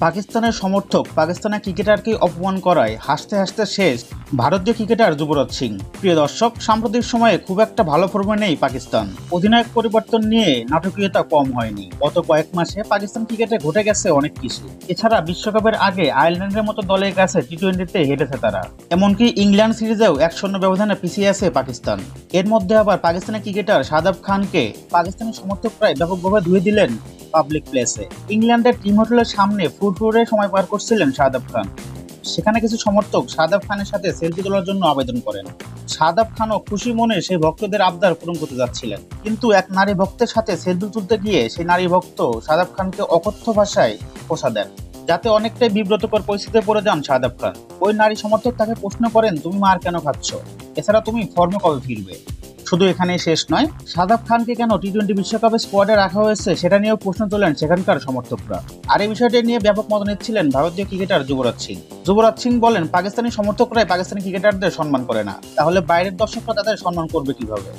পাকিস্তানের সমর্থক পাকিস্তানের ক্রিকেটারকে অপমান করায় হাসতে হাসতে শেষ ভারতীয় ক্রিকেটার যুবরাজ সিং। প্রিয় দর্শক, সাম্প্রতিক সময়ে খুব একটা ভালো ফর্মে নেই পাকিস্তান। অধিনায়ক পরিবর্তন নিয়ে নাটকীয়তা কম হয়নি। গত কয়েক মাসে পাকিস্তান ক্রিকেটে ঘটে গেছে অনেক কিছু। এছাড়া বিশ্বকাপের আগে আয়ারল্যান্ডের মতো দলের কাছে টি-20তে হেরেছে তারা। এমনকি ইংল্যান্ড সিরিজেও 1-0 ব্যবধানে পিছিয়ে আছে পাকিস্তান। এর মধ্যে আবার পাকিস্তানি ক্রিকেটার শাদাব খানকে পাকিস্তানি সমর্থকরা ব্যাপকভাবে ধুয়ে দিলেন পাবলিক প্লেসে। ইংল্যান্ডের টিম হোটেলের সামনে ফুটবলে সময় পার করছিলেন শাদাব খান। সেখানে কিছু সমর্থক শাদাব খানের সাথে সেলফি তোলার জন্য আবেদন করেন। শাদাব খানও খুশি মনে সেই ভক্তদের আবদার পূরণ করতে যাচ্ছিলেন, কিন্তু এক নারী ভক্তের সাথে সেলফি তুলতে গিয়ে সেই নারী ভক্ত শাদাব খানকে অকথ্য ভাষায় পোষা দেন, যাতে অনেকটাই বিব্রতকর পরিস্থিতিতে পড়ে যান শাদাব খান। ওই নারী সমর্থক তাকে প্রশ্ন করেন, তুমি মার কেন খাচ্ছ? এছাড়া তুমি ফর্মে কবে ফিরবে? শুধু এখানেই শেষ নয়, শাদাব খানকে কেন টি-20 বিশ্বকাপে স্কোয়াডে রাখা হয়েছে সেটা নিয়েও প্রশ্ন তোলেন সেখানকার সমর্থকরা। আর এই বিষয়টি নিয়ে ব্যাপক মত নিচ্ছিলেন ভারতীয় ক্রিকেটার যুবরাজ সিং। যুবরাজ সিং বলেন, পাকিস্তানি সমর্থকরাই পাকিস্তানি ক্রিকেটারদের সম্মান করে না, তাহলে বাইরের দর্শকরা তাদের সম্মান করবে কিভাবে?